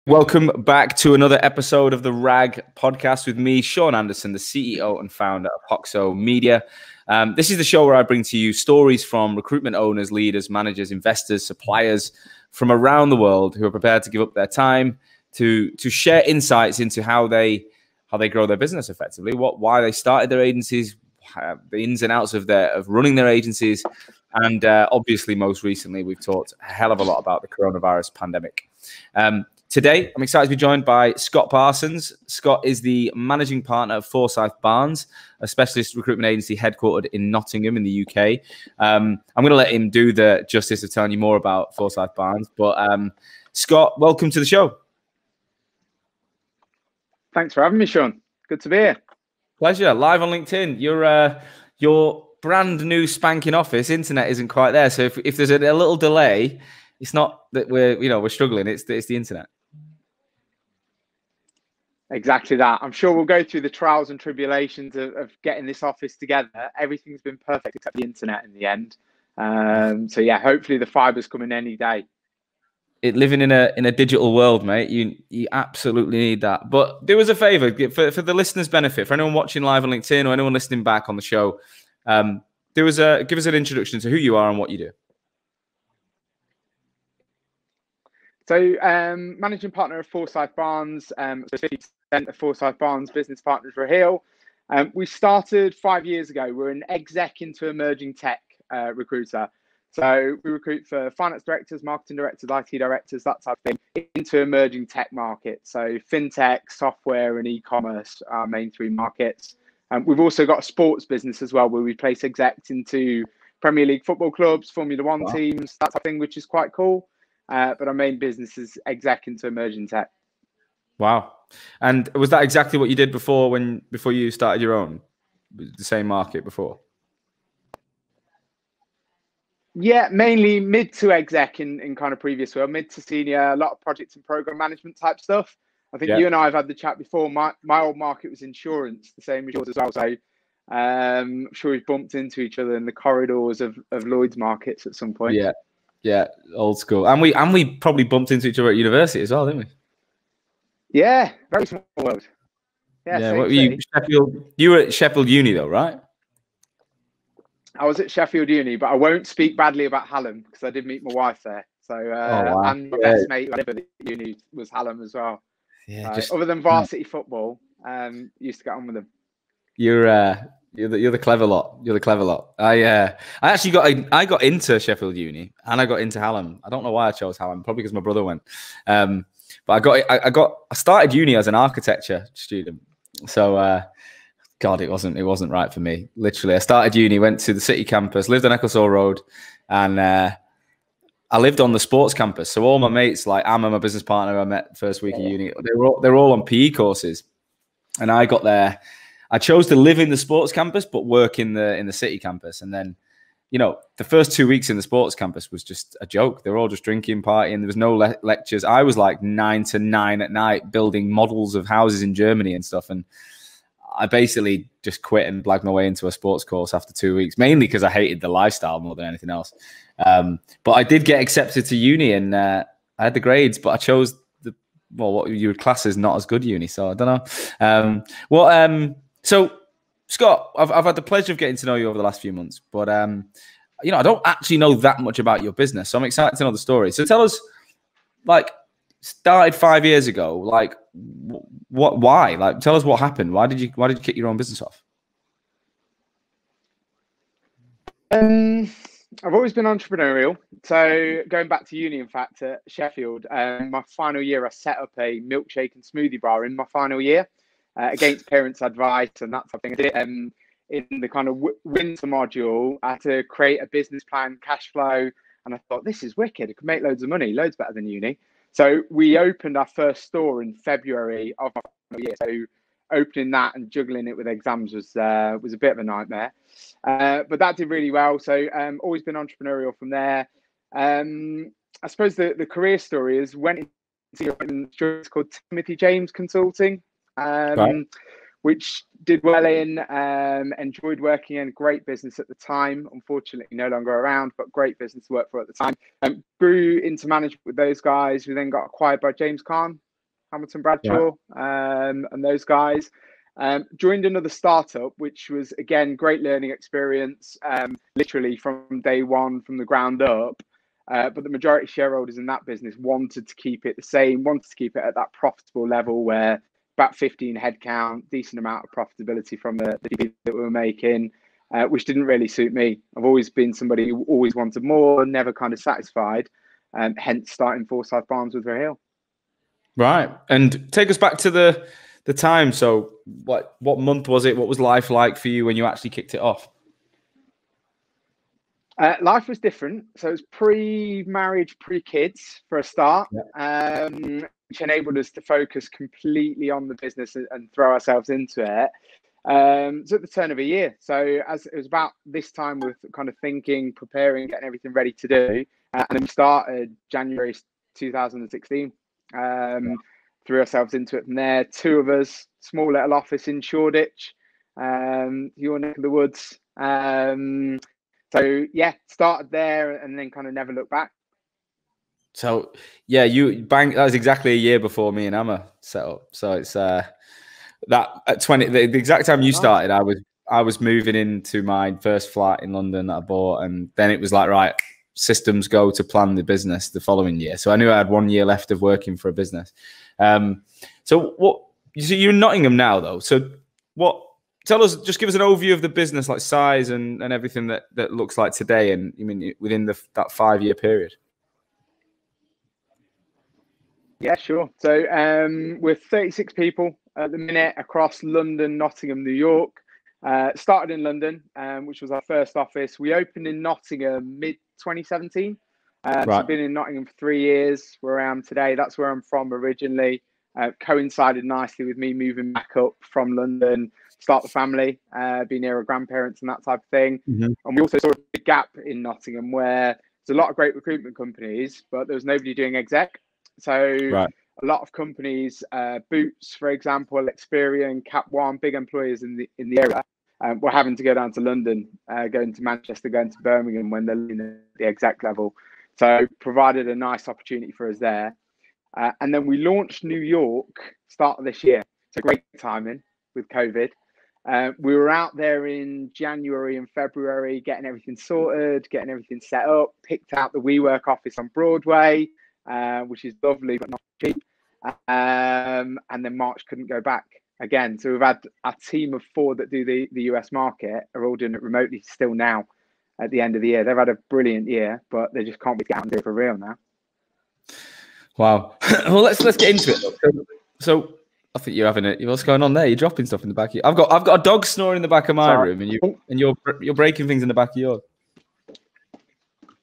Welcome back to another episode of the RAG podcast with me, Sean Anderson, the CEO and founder of Hoxo Media. This is the show where I bring to you stories from recruitment owners, leaders, managers, investors, suppliers from around the world who are prepared to give up their time to share insights into how they grow their business effectively, why they started their agencies, the ins and outs of running their agencies, and obviously most recently we've talked a hell of a lot about the coronavirus pandemic. Today, I'm excited to be joined by Scott Parsons. Scott is the managing partner of Forsyth Barnes, a specialist recruitment agency headquartered in Nottingham in the UK. I'm going to let him do the justice of telling you more about Forsyth Barnes. But Scott, welcome to the show. Thanks for having me, Sean. Good to be here. Pleasure. Live on LinkedIn. Your brand new spanking office. Internet isn't quite there, so if there's a little delay, it's not that we're struggling. It's the internet. Exactly that. I'm sure we'll go through the trials and tribulations of getting this office together. Everything's been perfect except the internet in the end. So yeah, hopefully the fiber's coming any day. Living in a digital world, mate, you absolutely need that. But do us a favor for the listeners' benefit, for anyone watching live on LinkedIn or anyone listening back on the show, give us an introduction to who you are and what you do. So managing partner of Forsyth Barnes, 50% of Forsyth Barnes business partners Raheel. We started 5 years ago. We're an exec into emerging tech recruiter. So we recruit for finance directors, marketing directors, IT directors, that type of thing, into emerging tech markets. So fintech, software, and e-commerce are our main three markets. We've also got a sports business as well, where we place execs into Premier League football clubs, Formula One teams, that type of thing, which is quite cool. But our main business is exec into emerging tech. Wow. And was that exactly what you did before you started your own, the same market before? Yeah, mainly mid to exec in kind of previous world, mid to senior, a lot of projects and program management type stuff. I think you and I have had the chat before. My old market was insurance, the same as yours as well. So I'm sure we've bumped into each other in the corridors of Lloyd's markets at some point. Yeah, old school. And we probably bumped into each other at university as well, didn't we? Yeah, very small world. Yeah. What were you, Sheffield? You were at Sheffield Uni though, right? I was at Sheffield Uni, but I won't speak badly about Hallam because I did meet my wife there. So and my best mate at uni was Hallam as well. Yeah. Other than varsity football, used to get on with them. You're the clever lot. You're the clever lot. I actually got into Sheffield Uni and I got into Hallam. I don't know why I chose Hallam. Probably because my brother went. But I started uni as an architecture student. So God, it wasn't right for me. Literally, I started uni, went to the city campus, lived on Ecclesall Road, and I lived on the sports campus. So all my mates, like Amma, my business partner, I met first week of uni, they were all on PE courses, and I got there. I chose to live in the sports campus, but work in the city campus. And then, the first 2 weeks in the sports campus was just a joke. They were all just drinking, partying. There was no lectures. I was like 9 to 9 at night building models of houses in Germany and stuff. And I basically just quit and blagged my way into a sports course after 2 weeks, mainly because I hated the lifestyle more than anything else. But I did get accepted to uni and I had the grades, but I chose what you would class as not as good uni. So I don't know. So Scott, I've had the pleasure of getting to know you over the last few months, but I don't actually know that much about your business. So I'm excited to know the story. So tell us, started 5 years ago, why? Tell us what happened. Why did you kick your own business off? I've always been entrepreneurial. So going back to uni, in fact, at Sheffield, my final year, I set up a milkshake and smoothie bar in my final year against parents' advice and that type of thing. I did it in the kind of winter module. I had to create a business plan, cash flow, and I thought, this is wicked. I could make loads of money, loads better than uni. So we opened our first store in February of my final year. So opening that and juggling it with exams was a bit of a nightmare. But that did really well. So always been entrepreneurial from there. I suppose the career story is went into it's called Timothy James Consulting, which did well in, enjoyed working in, great business at the time, unfortunately no longer around, but great business to work for at the time. Grew into management with those guys, who then got acquired by James Kahn Hamilton Bradshaw, and those guys. Joined another startup, which was, again, great learning experience, literally from day one, from the ground up. But the majority shareholders in that business wanted to keep it the same, wanted to keep it at that profitable level where about 15 headcount, decent amount of profitability from the GP that we were making, which didn't really suit me. I've always been somebody who always wanted more, never kind of satisfied, hence starting Forsyth Barnes with Relentless. Right. And take us back to the time. So what month was it? What was life like for you when you actually kicked it off? Life was different. So it was pre-marriage, pre-kids for a start, which enabled us to focus completely on the business and throw ourselves into it. So at the turn of a year. So as it was about this time with kind of thinking, preparing, getting everything ready to do. And then we started January 2016. Threw ourselves into it from there. Two of us, small little office in Shoreditch, your neck of the woods. So yeah, started there and then kind of never looked back. So yeah, that was exactly a year before me and Emma set up. So it's that at 20, the exact time you started, I was moving into my first flat in London that I bought, and then it was like, right, systems go to plan the business the following year. So I knew I had 1 year left of working for a business. So you're in Nottingham now though. So tell us, just give us an overview of the business, like size and everything that looks like today, and I mean within that 5 year period. Yeah, sure. So we're 36 people at the minute across London, Nottingham, New York. Started in London, which was our first office. We opened in Nottingham mid 2017. So I've been in Nottingham for 3 years, where I am today. That's where I'm from originally. Coincided nicely with me moving back up from London, start the family, be near our grandparents and that type of thing. And we also saw a big gap in Nottingham where there's a lot of great recruitment companies, but there was nobody doing exec. So a lot of companies, Boots, for example, Experian, Cap One, big employers in the area, were having to go down to London, going to Manchester, going to Birmingham when they're in the exec level. So provided a nice opportunity for us there. And then we launched New York start of this year. So great timing with COVID. We were out there in January and February, getting everything sorted, getting everything set up, picked out the WeWork office on Broadway, which is lovely, but not cheap. And then March couldn't go back again. So we've had a team of 4 that do the US market are all doing it remotely still now at the end of the year. They've had a brilliant year, but they just can't be out and do it for real now. Wow. Well, let's get into it. So I think you're having it. What's going on there? You're dropping stuff in the back of your... I've got a dog snoring in the back of my room, and you're breaking things in the back of yours.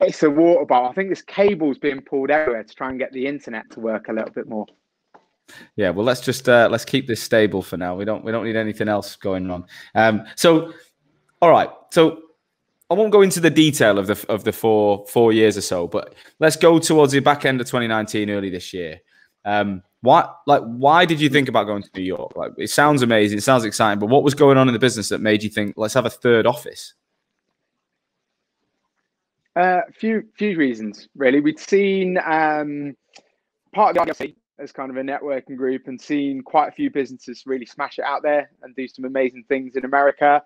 It's a water bottle. I think this cable's being pulled everywhere to try and get the internet to work a little bit more. Yeah, well, let's just let's keep this stable for now. We don't need anything else going on. So, all right. So I won't go into the detail of the four years or so, but let's go towards the back end of 2019, early this year. Why did you think about going to New York? Like, it sounds amazing, it sounds exciting, but what was going on in the business that made you think, let's have a third office? Few reasons, really. We'd seen part of the IRC as kind of a networking group and seen quite a few businesses really smash it out there and do some amazing things in America.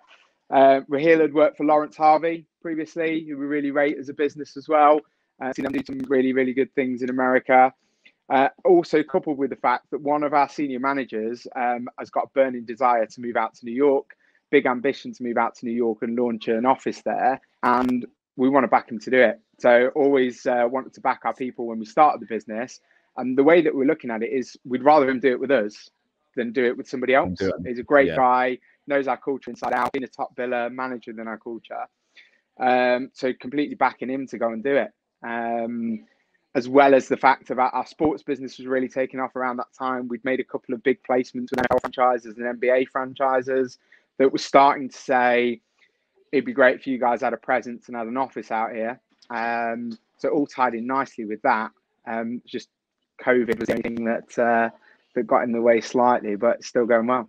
Raheel had worked for Lawrence Harvey previously, who we really rate as a business as well. Seen them do some really, really good things in America. Also coupled with the fact that one of our senior managers has got a burning desire to move out to New York, big ambition to move out to New York and launch an office there. And we want to back him to do it. So always wanted to back our people when we started the business. And the way that we're looking at it is we'd rather him do it with us than do it with somebody else. He's a great guy, knows our culture inside out, been a top biller, manager than our culture. So completely backing him to go and do it. As well as the fact that our sports business was really taking off around that time. We'd made a couple of big placements with NFL franchises and NBA franchises that were starting to say, it'd be great if you guys had a presence and had an office out here. So all tied in nicely with that. Just COVID was the only thing that got in the way slightly, but it's still going well.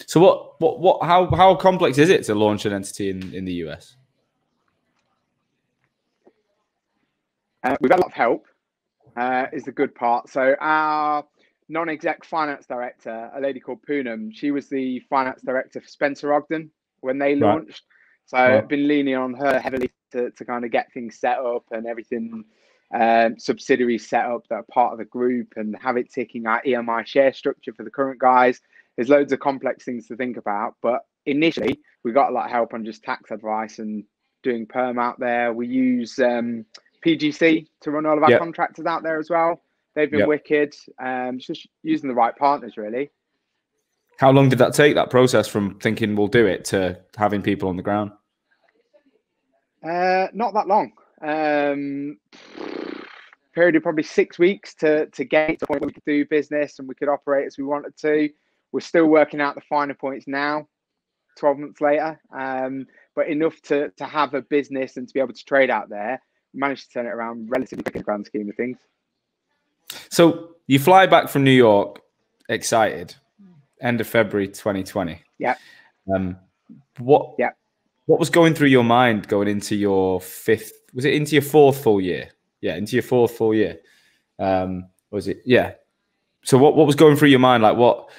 So how complex is it to launch an entity in the US? We've had a lot of help, is the good part. So our non-exec finance director, a lady called Poonam. She was the finance director for Spencer Ogden when they launched. So I've been leaning on her heavily to kind of get things set up and everything, subsidiaries set up that are part of the group and have it ticking our EMI share structure for the current guys. There's loads of complex things to think about. But initially, we got a lot of help on just tax advice and doing perm out there. We use PGC to run all of our contractors out there as well. They've been wicked. Just using the right partners, really. How long did that take, that process from thinking we'll do it to having people on the ground? Not that long. Period of probably 6 weeks to get to the point where we could do business and we could operate as we wanted to. We're still working out the finer points now, 12 months later. But enough to have a business and to be able to trade out there. We managed to turn it around relatively quick in the grand scheme of things. So you fly back from New York, excited, end of February 2020. Yeah. What was going through your mind going into your into your fourth full year? Yeah, into your fourth full year. Was it? Yeah. So what was going through your mind? Like what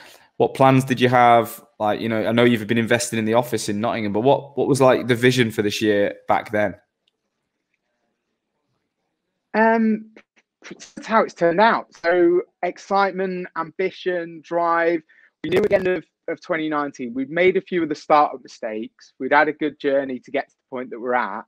plans did you have? Like, you know, I know you've been investing in the office in Nottingham, but what was like the vision for this year back then? That's how it's turned out. So excitement, ambition, drive. We knew at the end of 2019, we'd made a few of the startup mistakes. We'd had a good journey to get to the point that we're at.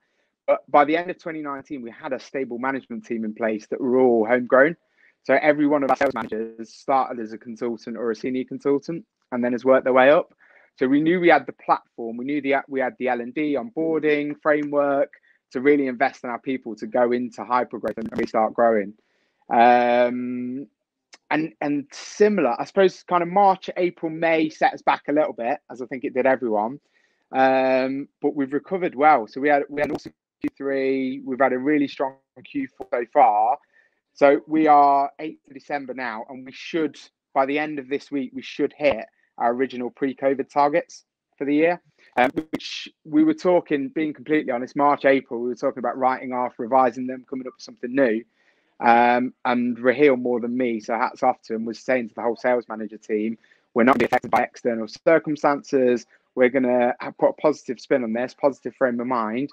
But by the end of 2019, we had a stable management team in place that were all homegrown. So every one of our sales managers started as a consultant or a senior consultant and then has worked their way up. So we knew we had the platform. We knew we had the L&D onboarding framework to really invest in our people to go into hypergrowth and really start growing. And similar, I suppose, kind of March, April, May set us back a little bit, as I think it did everyone. But we've recovered well. So we had also Q3. We've had a really strong Q4 so far. So we are 8th of December now, and we should, by the end of this week, we should hit our original pre-COVID targets for the year. Which we were talking, being completely honest, March, April, we were talking about writing off, revising them, coming up with something new. And Raheel, more than me, so hats off to him, was saying to the whole sales manager team, we're not going to be affected by external circumstances. We're going to put a positive spin on this, positive frame of mind,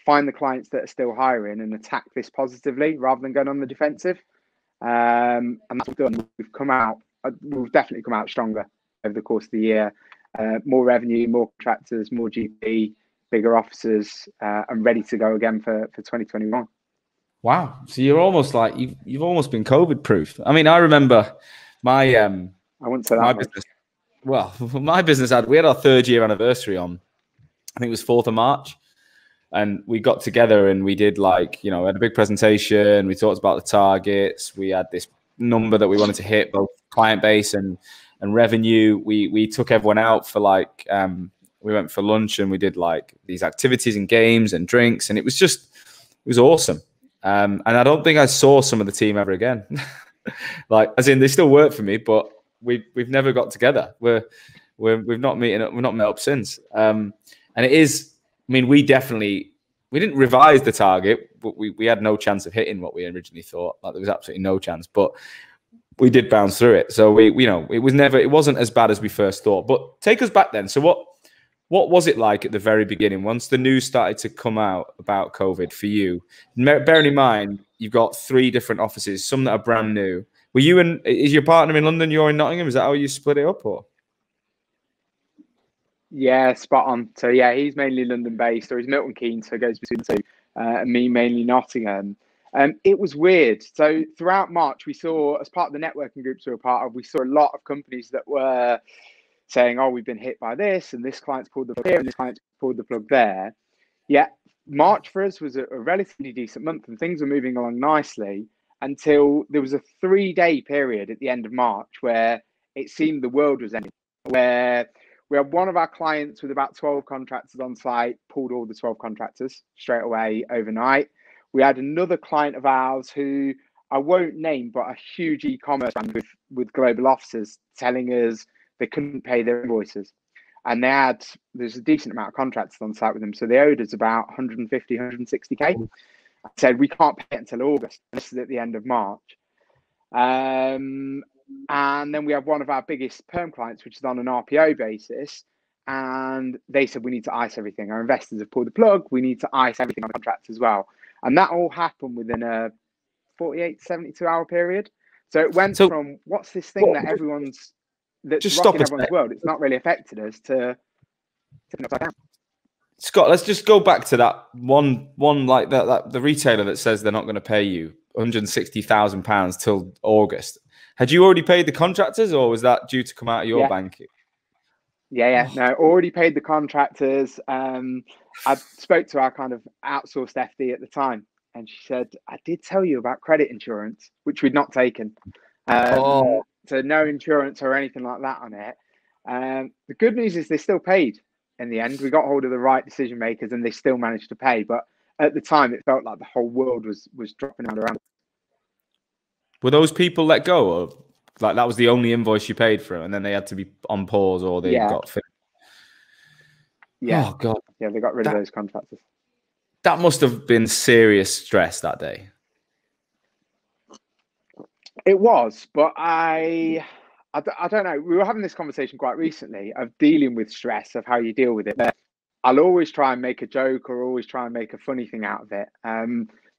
find the clients that are still hiring and attack this positively rather than going on the defensive. And that's what we've done. We've definitely come out stronger over the course of the year. More revenue, more contractors, more GP, bigger offices, and ready to go again for 2021. Wow! So you're almost like you've almost been COVID proof. I mean, I remember my I wouldn't say that much. business. Well, my business we had our 3rd year anniversary on, I think it was 4th of March, and we got together and we did we had a big presentation. We talked about the targets. We had this number that we wanted to hit, both client base and revenue. We took everyone out for we went for lunch and we did these activities and games and drinks, and it was awesome. And I don't think I saw some of the team ever again. As in they still work for me, but we've never got together. We've not met up since. And it is, I mean, we didn't revise the target, but we had no chance of hitting what we originally thought. There was absolutely no chance, but we did bounce through it. So it wasn't as bad as we first thought. But take us back then. So what was it like at the very beginning once the news started to come out about COVID for you? Bearing in mind, you've got 3 different offices, some that are brand new. Is your partner in London? You're in Nottingham? Is that how you split it up, or? Yeah, spot on. So yeah, he's mainly London based, or he's Milton Keynes, so it goes between the two. And me mainly Nottingham. It was weird. So throughout March, we saw, as part of the networking groups we were part of, we saw a lot of companies that were saying, oh, we've been hit by this, and this client's pulled the plug here, and this client's pulled the plug there. Yeah, March for us was a relatively decent month, and things were moving along nicely until there was a 3-day period at the end of March where it seemed the world was ending, where we had one of our clients with about 12 contractors on site, pulled all the 12 contractors straight away overnight. We had another client of ours who I won't name, but a huge e-commerce brand with global offices telling us they couldn't pay their invoices. And there's a decent amount of contractors on site with them. So they owed us about 150, 160K. I said, we can't pay it until August. This is at the end of March. And And then we have one of our biggest perm clients, which is on an RPO basis. And they said, we need to ice everything. Our investors have pulled the plug. We need to ice everything on the contract as well. And that all happened within a 48 to 72 hour period. So it went from what's this thing that that's just rocking everyone's world, it's not really affected us, to tipping upside down. Scott, let's just go back to that one like that the retailer that says they're not going to pay you £160,000 till August. Had you already paid the contractors, or was that due to come out of your bank? No, already paid the contractors. I spoke to our kind of outsourced FD at the time, and she said, I did tell you about credit insurance, which we'd not taken. So no insurance or anything like that on it. The good news is they still paid in the end. We got hold of the right decision makers and they still managed to pay. But at the time, it felt like the whole world was dropping out around. Were those people let go, or like that was the only invoice you paid for, and then they had to be on pause, or they got finished? Yeah. Oh God. Yeah, they got rid of those contractors. That must have been serious stress that day. It was, but I don't know. We were having this conversation quite recently of dealing with stress, of how you deal with it. But I'll always try and make a joke, or always try and make a funny thing out of it.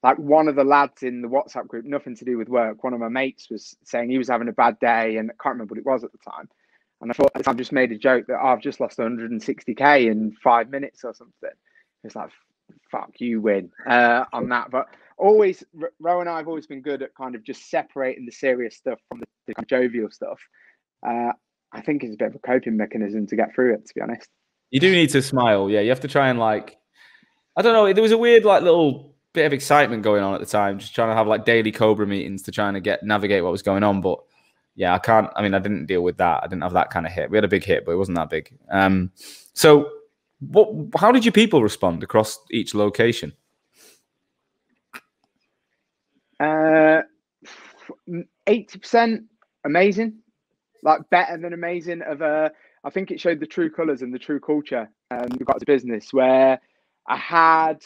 Like one of the lads in the WhatsApp group, nothing to do with work, one of my mates was saying he was having a bad day, and I can't remember what it was at the time. And I thought, I've just made a joke that I've just lost 160k in 5 minutes or something. It's like, fuck, you win on that. But always, Ro and I have always been good at kind of just separating the serious stuff from the kind of jovial stuff. I think it's a bit of a coping mechanism to get through it, to be honest. You do need to smile. Yeah, you have to try and like, I don't know. There was a weird like little bit of excitement going on at the time, just trying to have like daily Cobra meetings to try and navigate what was going on. But yeah, I didn't deal with that. I didn't have that kind of hit. We had a big hit, but it wasn't that big. So how did your people respond across each location? 80% amazing, like better than amazing. I think it showed the true colours and the true culture we got as a business, where I had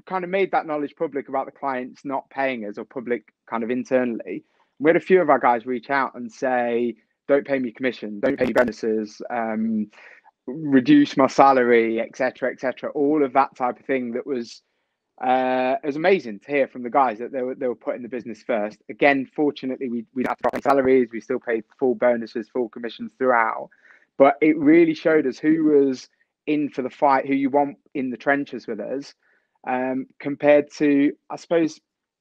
kind of made that knowledge public about the clients not paying us, or public kind of internally. We had a few of our guys reach out and say, don't pay me commission, don't pay me bonuses, reduce my salary, etc., etc. All of that type of thing. That was it was amazing to hear from the guys that they were putting the business first. Again, fortunately, we didn't have to drop any salaries. We still paid full bonuses, full commissions throughout. But it really showed us who was in for the fight, who you want in the trenches with us, compared to, I suppose,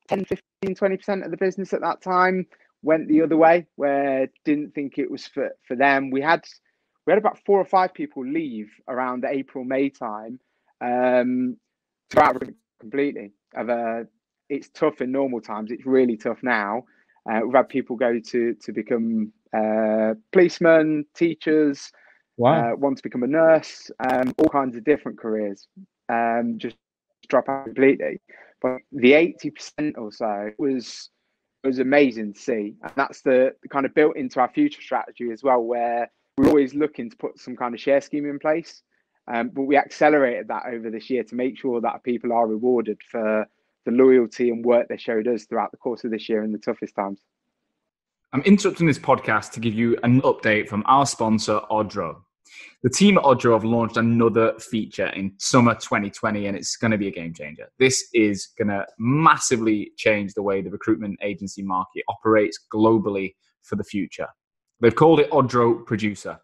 10, 15, 20% of the business at that time went the other way, where didn't think it was for them. We had about 4 or 5 people leave around the April, May time, throughout completely. It's tough in normal times. It's really tough now. We've had people go to become policemen, teachers, want to become a nurse, all kinds of different careers, just drop out completely. But the 80% or so was amazing to see. And that's the kind of built into our future strategy as well, where we're always looking to put some kind of share scheme in place. But we accelerated that over this year to make sure that people are rewarded for the loyalty and work they showed us throughout the course of this year in the toughest times. I'm interrupting this podcast to give you an update from our sponsor, Audro. The team at Audro have launched another feature in summer 2020, and it's going to be a game changer. This is going to massively change the way the recruitment agency market operates globally for the future. They've called it Audro Producer.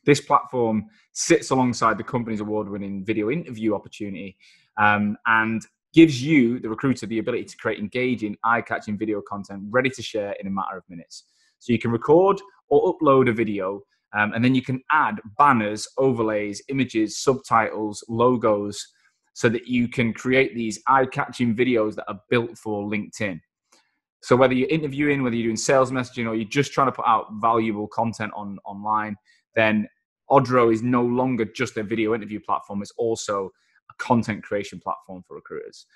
This platform sits alongside the company's award-winning video interview opportunity and gives you, the recruiter, the ability to create engaging, eye-catching video content ready to share in a matter of minutes. So you can record or upload a video, and then you can add banners, overlays, images, subtitles, logos, so that you can create these eye-catching videos that are built for LinkedIn. So whether you're interviewing, whether you're doing sales messaging, or you're just trying to put out valuable content online, then Audro is no longer just a video interview platform. It's also a content creation platform for recruiters.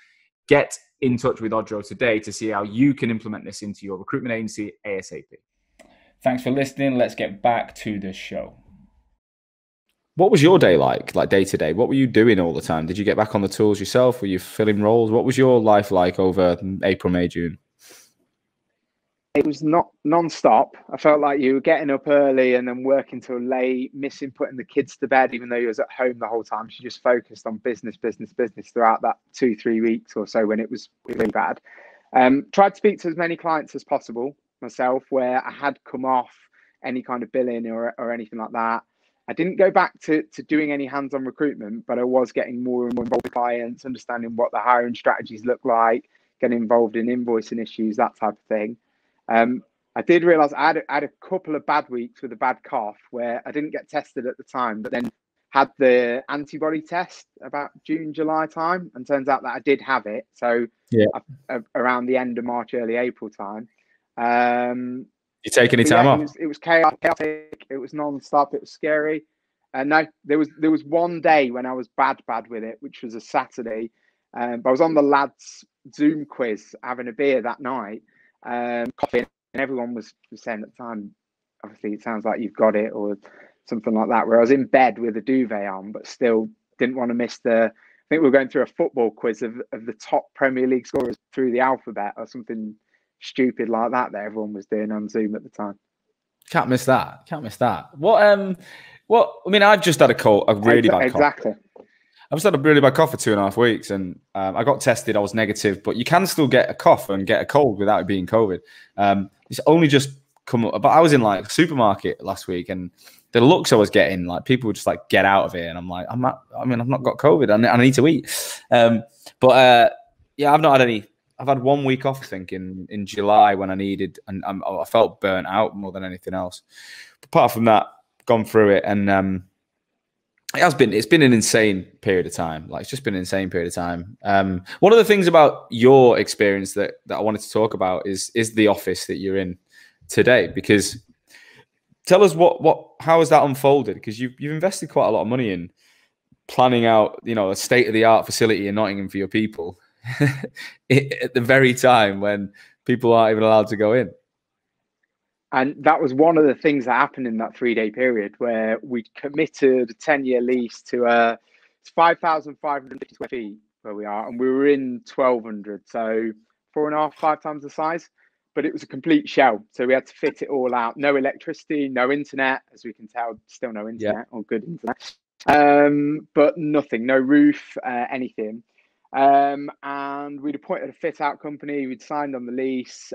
Get in touch with Audro today to see how you can implement this into your recruitment agency ASAP. Thanks for listening. Let's get back to the show. What was your day like day to day? What were you doing all the time? Did you get back on the tools yourself? Were you filling roles? What was your life like over April, May, June? It was not non-stop. I felt like you were getting up early and then working till late, missing putting the kids to bed, even though you was at home the whole time. She just focused on business throughout that 2-3 weeks or so when it was really bad. Tried to speak to as many clients as possible myself, where I had come off any kind of billing or anything like that. I didn't go back to doing any hands-on recruitment, but I was getting more and more involved with clients, understanding what the hiring strategies look like, getting involved in invoicing issues, that type of thing. I did realise I had a couple of bad weeks with a bad cough where I didn't get tested at the time, but then had the antibody test about June, July time, and turns out that I did have it. So yeah, around the end of March, early April time. You take any time off? It was chaotic. It was non-stop. It was scary. No, there was one day when I was bad with it, which was a Saturday. But I was on the lads' Zoom quiz having a beer that night. Coughing, and everyone was saying at the time, obviously it sounds like you've got it or something like that, where I was in bed with a duvet on but still didn't want to miss I think we were going through a football quiz of the top Premier League scorers through the alphabet or something stupid like that everyone was doing on Zoom at the time. Can't miss that. What I mean, I've just had a really bad cough. Exactly. I've just had a really bad cough for 2.5 weeks, and I got tested. I was negative, but you can still get a cough and get a cold without it being COVID. It's only just come up. But I was in like a supermarket last week, and the looks I was getting, like people were just like, "Get out of here!" And I'm like, I've not got COVID. I need to eat. Yeah, I've not had any. I've had 1 week off, I think, in July when I needed, and I felt burnt out more than anything else. But apart from that, gone through it, and it's been an insane period of time. Like, it's just been an insane period of time. One of the things about your experience that I wanted to talk about is the office that you're in today, because tell us how has that unfolded? Because you've invested quite a lot of money in planning out, a state-of-the-art facility in Nottingham for your people at the very time when people aren't even allowed to go in. And that was one of the things that happened in that 3-day period where we committed a 10-year lease to 5,550 square feet where we are, and we were in 1,200, so 4.5-5 times the size. But it was a complete shell, so we had to fit it all out. No electricity, no internet, as we can tell, still no internet or good internet. But nothing, no roof, anything. And we'd appointed a fit-out company. We'd signed on the lease.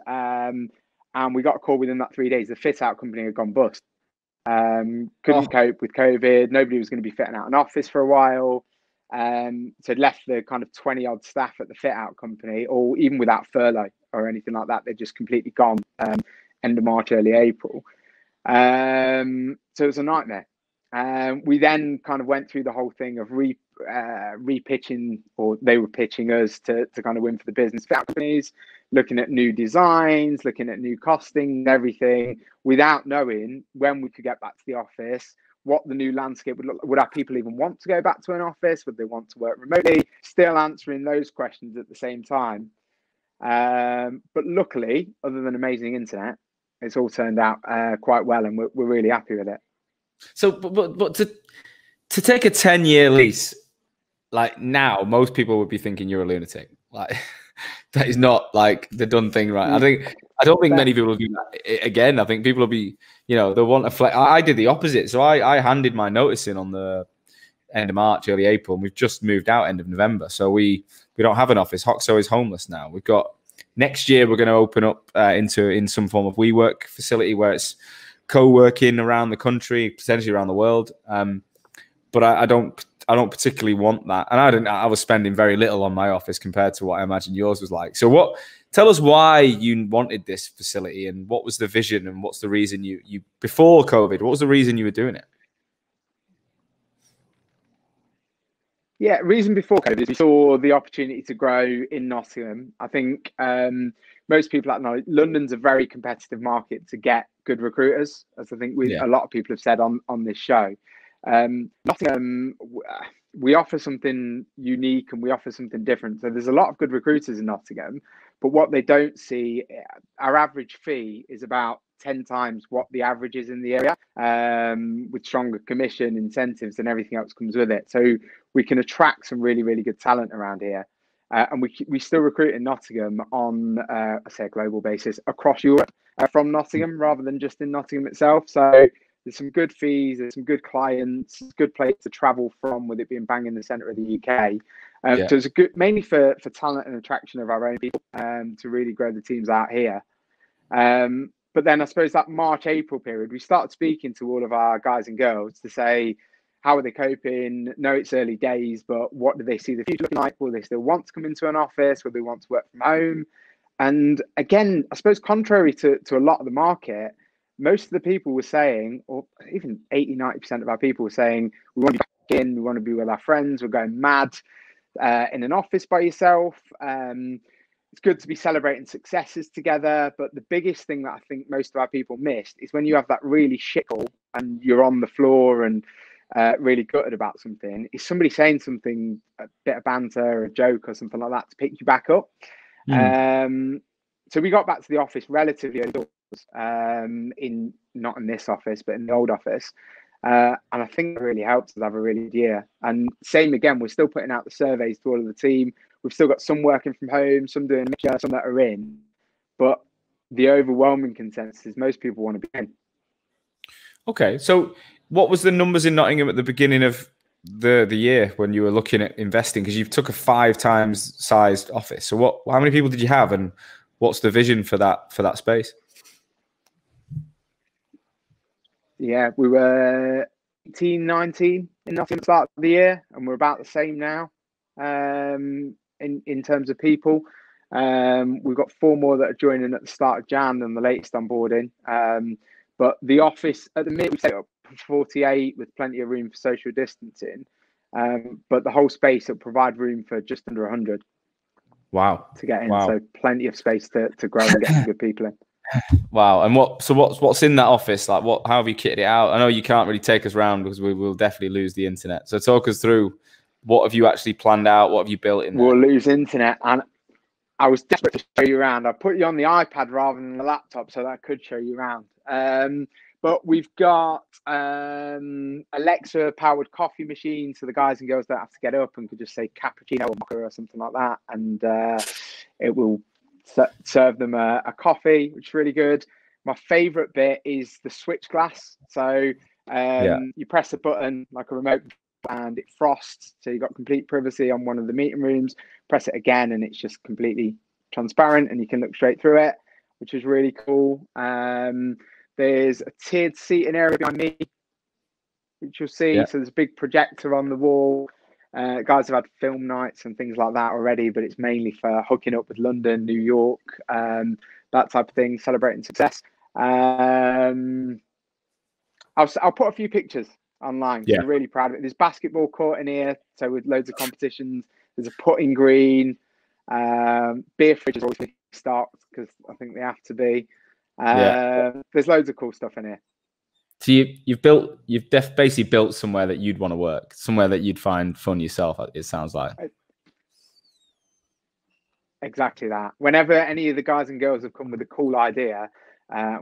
And we got a call within that 3 days. The fit-out company had gone bust. Couldn't cope with COVID. Nobody was going to be fitting out an office for a while. So left the kind of 20-odd staff at the fit-out company, or even without furlough or anything like that. They'd just completely gone end of March, early April. So it was a nightmare. We then kind of went through the whole thing of repitching, or they were pitching us to kind of win for the business fit-out companies, looking at new designs, looking at new costing, everything, without knowing when we could get back to the office, what the new landscape would look like. Would our people even want to go back to an office? Would they want to work remotely? Still answering those questions at the same time. But luckily, other than amazing internet, it's all turned out quite well, and we're really happy with it. So, but to take a 10-year lease, like now, most people would be thinking you're a lunatic. Like, that is not like the done thing, right? I don't think many people will do that again. I think people will be, they'll want to flex. I did the opposite. So I handed my notice in on the end of March, early April, and we've just moved out end of November. So we don't have an office. Hoxo is homeless now. We've got, next year we're going to open up in some form of WeWork facility where it's co-working around the country, potentially around the world. But I don't particularly want that. And I was spending very little on my office compared to what I imagine yours was like. So tell us why you wanted this facility, and what was the vision, and what's the reason you before COVID, what was the reason you were doing it? Yeah, reason before COVID is we saw the opportunity to grow in Nottingham. I think most people know London's a very competitive market to get good recruiters, as I think a lot of people have said on this show. Nottingham, we offer something unique and we offer something different. So there's a lot of good recruiters in Nottingham, but what they don't see, our average fee is about 10 times what the average is in the area, with stronger commission, incentives, and everything else comes with it. So we can attract some really, really good talent around here. And we still recruit in Nottingham on, I say a global basis, across Europe from Nottingham rather than just in Nottingham itself. So there's some good fees, there's some good clients, it's a good place to travel from, with it being bang in the centre of the UK. So it's a good, mainly for talent and attraction of our own people, to really grow the teams out here. But then I suppose that March, April period, we started speaking to all of our guys and girls to say, how are they coping? No, it's early days, but what do they see the future looking like? Will they still want to come into an office? Will they want to work from home? And again, I suppose contrary to a lot of the market, most of the people were saying, or even 80, 90% of our people were saying, we want to be back in, we want to be with our friends, we're going mad in an office by yourself. It's good to be celebrating successes together, but the biggest thing that I think most of our people missed is when you have that really shit call and you're on the floor and really gutted about something, is somebody saying something, a bit of banter, a joke or something like that to pick you back up. So we got back to the office relatively early doors, not in this office, but in the old office. And I think it really helps us have a really good year. And same again, we're still putting out the surveys to all of the team. We've still got some working from home, some doing a mixture, some that are in. But the overwhelming consensus is most people want to be in. Okay, so what was the numbers in Nottingham at the beginning of the year when you were looking at investing? Because you've took a 5 times sized office. So how many people did you have, and what's the vision for that space? Yeah, we were 18, 19 in Nottingham at the start of the year, and we're about the same now in terms of people. We've got 4 more that are joining at the start of Jan and the latest onboarding. But the office at the minute we set up for 48 with plenty of room for social distancing. But the whole space will provide room for just under 100. Wow! To get in, wow. So plenty of space to grow and get some good people in. Wow! And what's in that office? Like, how have you kitted it out? I know you can't really take us around because we will definitely lose the internet. So talk us through, what have you actually planned out? What have you built in there? We'll lose internet, and I was desperate to show you around. I put you on the iPad rather than the laptop so that I could show you around. But we've got Alexa-powered coffee machine, so the guys and girls don't have to get up and could just say cappuccino or mocha or something like that, and it will serve them a coffee, which is really good. My favourite bit is the switch glass. So you press a button like a remote and it frosts, so you've got complete privacy on one of the meeting rooms. Press it again and it's just completely transparent and you can look straight through it, which is really cool. There's a tiered seating area behind me, which you'll see. So there's a big projector on the wall. Guys have had film nights and things like that already, but it's mainly for hooking up with London, New York, that type of thing, celebrating success. I'll put a few pictures online. I'm really proud of it. There's basketball court in here, so with loads of competitions. There's a putting green. Beer fridges are always stocked because I think they have to be. There's loads of cool stuff in here. So you've basically built somewhere that you'd want to work, somewhere that you'd find fun yourself, it sounds like. Exactly that. Whenever any of the guys and girls have come with a cool idea,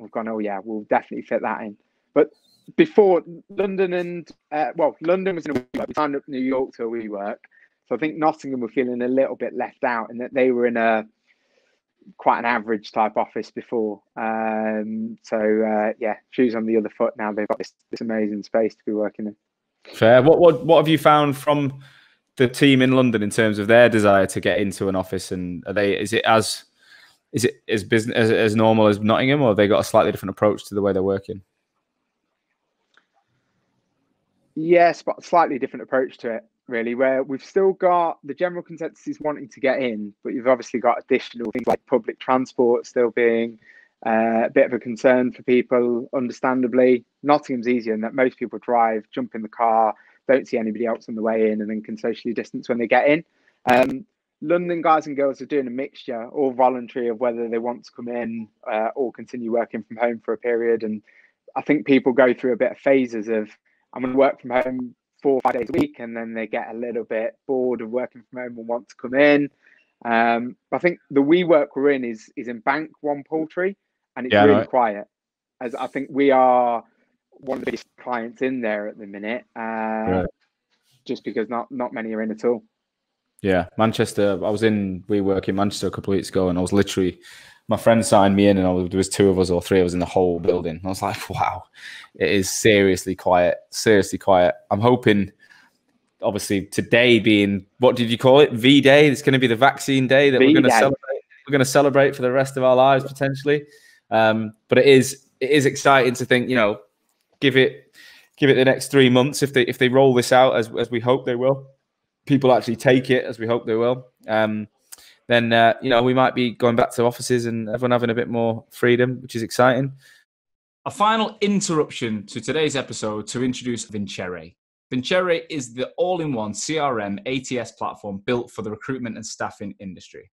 we've gone, oh yeah, we'll definitely fit that in. But before London and London was in a WeWork. We signed up New York to a WeWork. So I think Nottingham were feeling a little bit left out in that they were in a quite an average type office before. Shoes on the other foot now. They've got this amazing space to be working in. Fair. What have you found from the team in London in terms of their desire to get into an office, and is it as business as normal as Nottingham, or have they got a slightly different approach to the way they're working? Yes, but a slightly different approach to it, really, where we've still got the general consensus is wanting to get in, but you've obviously got additional things like public transport still being a bit of a concern for people, understandably. Nottingham's easier in that most people drive, jump in the car, don't see anybody else on the way in, and then can socially distance when they get in. London guys and girls are doing a mixture, all voluntary, of whether they want to come in or continue working from home for a period. And I think people go through a bit of phases of, I'm going to work from home 4 or 5 days a week, and then they get a little bit bored of working from home and want to come in. I think the WeWork we're in is in Bank One Poultry, and it's really quiet. As I think we are one of the biggest clients in there at the minute, just because not many are in at all. Yeah, Manchester. I was in WeWork in Manchester a couple of weeks ago, and I was literally, my friend signed me in, and there was 2 of us or 3 of us in the whole building. I was like, wow, it is seriously quiet. Seriously quiet. I'm hoping, obviously, today being, what did you call it? V-Day. It's going to be the vaccine day that we're going to celebrate. We're going to celebrate for the rest of our lives potentially. But it is exciting to think, give it the next 3 months if they roll this out as we hope they will. People actually take it as we hope they will, then we might be going back to offices and everyone having a bit more freedom, which is exciting. A final interruption to today's episode to introduce Vincere. Vincere is the all-in-one CRM ATS platform built for the recruitment and staffing industry.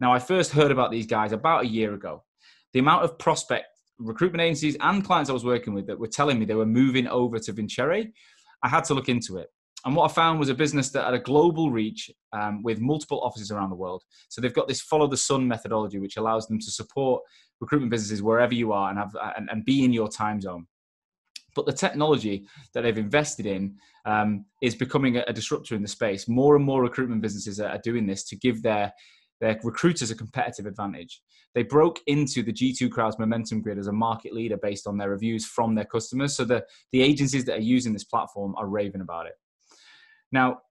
Now, I first heard about these guys about a year ago. The amount of prospect recruitment agencies and clients I was working with that were telling me they were moving over to Vincere, I had to look into it. And what I found was a business that had a global reach with multiple offices around the world. So they've got this follow the sun methodology, which allows them to support recruitment businesses wherever you are and be in your time zone. But the technology that they've invested in is becoming a disruptor in the space. More and more recruitment businesses are doing this to give their recruiters a competitive advantage. They broke into the G2 Crowd's momentum grid as a market leader based on their reviews from their customers. So the agencies that are using this platform are raving about it. Now,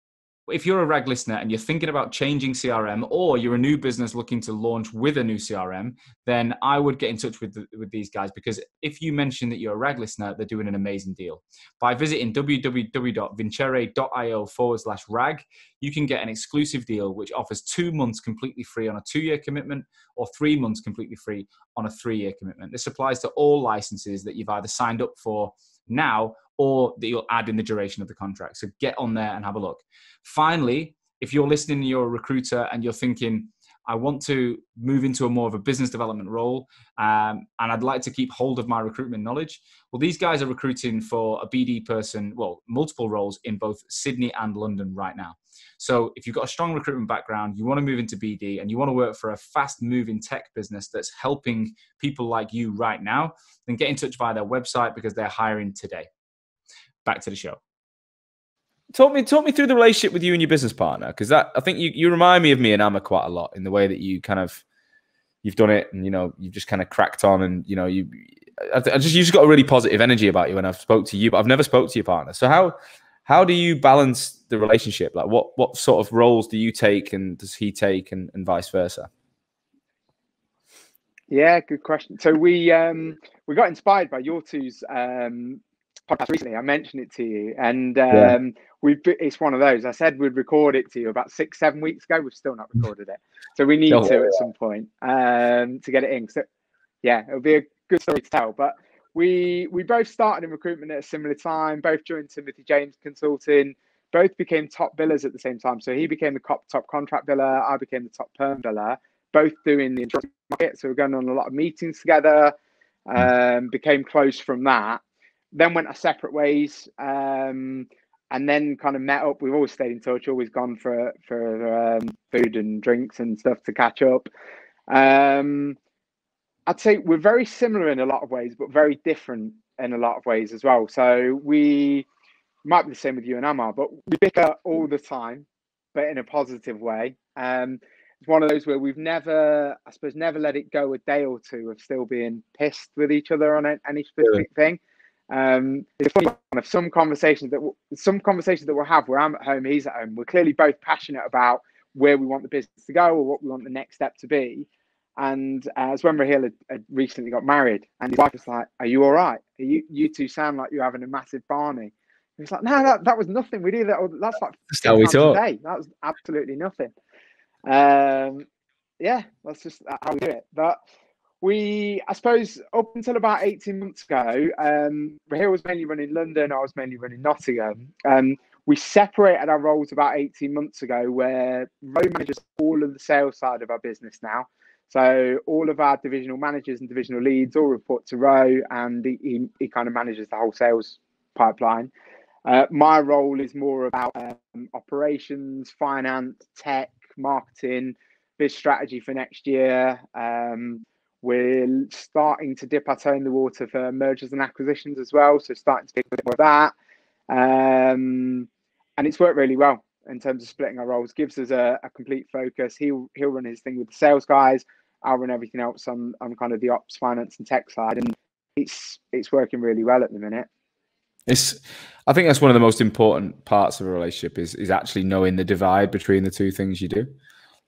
if you're a RAG listener and you're thinking about changing CRM, or you're a new business looking to launch with a new CRM, then I would get in touch with these guys, because if you mention that you're a RAG listener, they're doing an amazing deal. By visiting www.vincere.io/RAG, you can get an exclusive deal which offers 2 months completely free on a 2-year commitment, or 3 months completely free on a 3-year commitment. This applies to all licenses that you've either signed up for now or that you'll add in the duration of the contract. So get on there and have a look. Finally, if you're listening and you're a recruiter and you're thinking, I want to move into a more of a business development role, and I'd like to keep hold of my recruitment knowledge. Well, these guys are recruiting for a BD person, multiple roles in both Sydney and London right now. So if you've got a strong recruitment background, you want to move into BD and you want to work for a fast moving tech business that's helping people like you right now, then get in touch via their website, because they're hiring today. Back to the show. Talk me through the relationship with you and your business partner, because I think you remind me of me and Amma quite a lot in the way that you you've done it, and you've just kind of cracked on, and you just got a really positive energy about you when I've spoke to you, but I've never spoke to your partner. So how do you balance the relationship? Like what sort of roles do you take and does he take, and vice versa? Yeah, good question. So we got inspired by your two's podcast recently. I mentioned it to you, and it's one of those. I said we'd record it to you about 6-7 weeks ago. We've still not recorded it, so we need to at some point to get it in. So yeah, it'll be a good story to tell. But we both started in recruitment at a similar time. Both joined Timothy James Consulting. Both became top billers at the same time. So he became the top contract biller. I became the top perm biller. Both doing the insurance market. So we're going on a lot of meetings together. Became close from that. Then went our separate ways, and then kind of met up. We've always stayed in touch, always gone for food and drinks and stuff to catch up. I'd say we're very similar in a lot of ways, but very different in a lot of ways as well. So we might be the same with you and Amar, but we bicker all the time, but in a positive way. It's one of those where we've never let it go a day or two of still being pissed with each other on any specific thing. It's funny, some conversations that we'll have where I'm at home, he's at home. We're clearly both passionate about where we want the business to go or what we want the next step to be. And as when Raheel had recently got married, and his wife was like, "Are you all right? You two sound like you're having a massive Barney." He was like, "No, that was nothing. We do that. That's like that's how we talk. That was absolutely nothing." Yeah, that's just how we do it. But I suppose up until about 18 months ago, Raheel was mainly running London, I was mainly running Nottingham. We separated our roles about 18 months ago, where Ro manages all of the sales side of our business now. So all of our divisional managers and divisional leads all report to Ro, and he kind of manages the whole sales pipeline. My role is more about operations, finance, tech, marketing, biz strategy for next year. We're starting to dip our toe in the water for mergers and acquisitions as well. So starting to pick a bit more of that. And it's worked really well. in terms of splitting our roles, gives us a complete focus. He'll run his thing with the sales guys. I'll run everything else on kind of the ops, finance, and tech side, and it's working really well at the minute. I think that's one of the most important parts of a relationship is actually knowing the divide between the two things you do.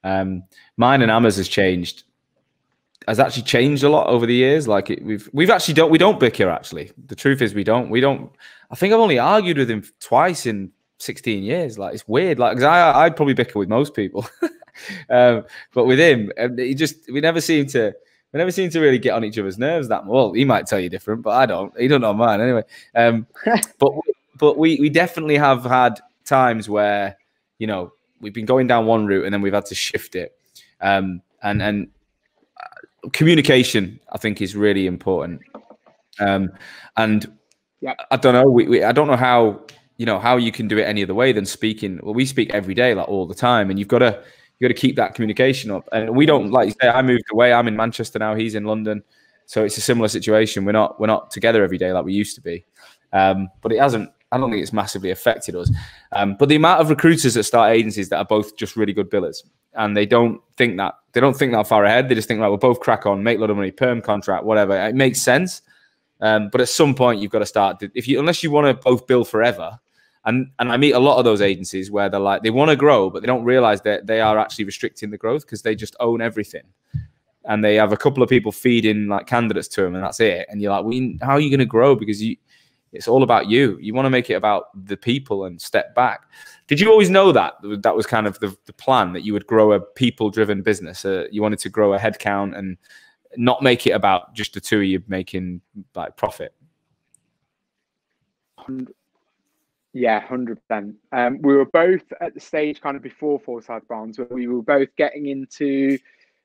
Mine and Amma's has actually changed a lot over the years. Like we don't bicker actually. The truth is we don't. I think I've only argued with him twice in 16 years. Like it's weird. Like, 'cause I'd probably bicker with most people, but with him, we never seem to really get on each other's nerves that much. Well, he might tell you different, but I don't. He don't know mine anyway. But we definitely have had times where, you know, we've been going down one route and then we've had to shift it. And communication, I think, is really important. And yeah, I don't know. I don't know how you can do it any other way than speaking. Well, we speak every day, like all the time, and you've got to keep that communication up. And we don't, like you say, I moved away. I'm in Manchester now. He's in London, so it's a similar situation. We're not together every day like we used to be. But it hasn't. I don't think it's massively affected us. But the amount of recruiters that start agencies that are both just really good billers, and they don't think that far ahead. They just think, right, we'll both crack on, make a lot of money, perm contract, whatever. It makes sense. But at some point, you've got to start. Unless you want to both bill forever. And I meet a lot of those agencies where they're like, they want to grow, but they don't realize that they are actually restricting the growth because they just own everything. And they have a couple of people feeding like candidates to them, and that's it. And you're like, how are you going to grow? Because it's all about you. You want to make it about the people and step back. Did you always know that was kind of the plan, that you would grow a people-driven business? You wanted to grow a headcount and not make it about just the two of you making like profit? Yeah, 100%. We were both at the stage kind of before Forsyth Barnes where we were both getting into,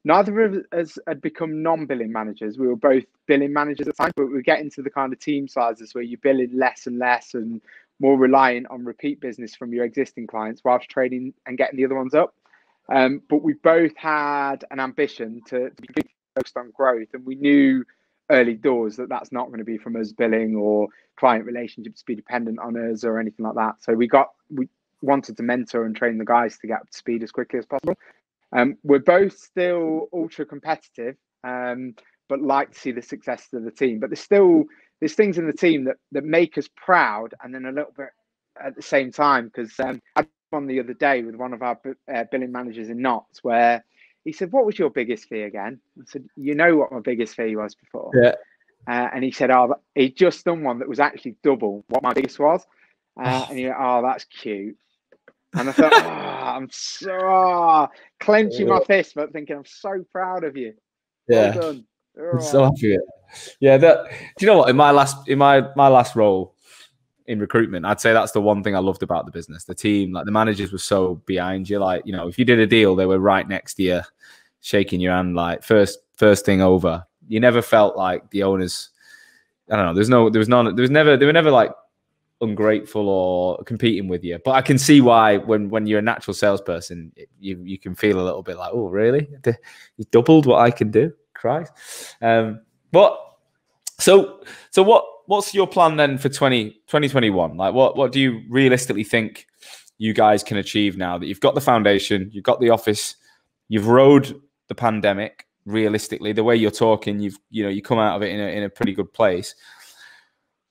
neither of us had become non-billing managers. We were both billing managers at the time, but we were getting to the kind of team sizes where you're billing less and less and more reliant on repeat business from your existing clients whilst trading and getting the other ones up. But we both had an ambition to be focused on growth, and we knew early doors that that's not going to be from us billing or client relationships to be dependent on us or anything like that. So we wanted to mentor and train the guys to get up to speed as quickly as possible. We're both still ultra competitive, but like to see the success of the team. But there's things in the team that make us proud, and then a little bit at the same time, because I had one the other day with one of our billing managers in Notts where he said, "What was your biggest fee again?" I said, "You know what my biggest fee was before." Yeah. And he said, "Oh, he'd just done one that was actually double what my biggest was." And he went, "Oh, that's cute." And I thought, I'm so clenching my fist, but thinking, I'm so proud of you. Yeah. Well done. I'm so happy. Yeah. Do you know what? In my last role in recruitment, I'd say that's the one thing I loved about the business. The team, like the managers were so behind you. Like, you know, if you did a deal, they were right next to you, shaking your hand, like first thing over. You never felt like the owners, I don't know, they were never like ungrateful or competing with you. But I can see why when you're a natural salesperson, you can feel a little bit like, oh, really? You doubled what I can do? Christ. What's your plan then for 2021? Like what do you realistically think you guys can achieve now that you've got the foundation, you've got the office, you've rode the pandemic realistically, the way you're talking, you come out of it in a pretty good place.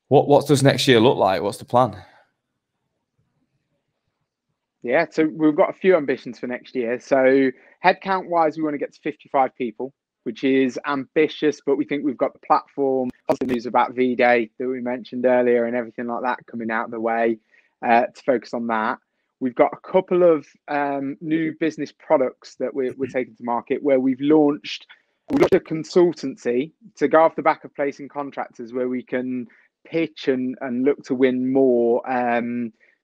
What does next year look like? What's the plan? Yeah, so we've got a few ambitions for next year. So headcount wise, we want to get to 55 people, which is ambitious, but we think we've got the platform, positive news about V-Day that we mentioned earlier and everything like that coming out of the way to focus on that. We've got a couple of new business products that we're taking to market where we've launched a consultancy to go off the back of placing contractors where we can pitch and look to win more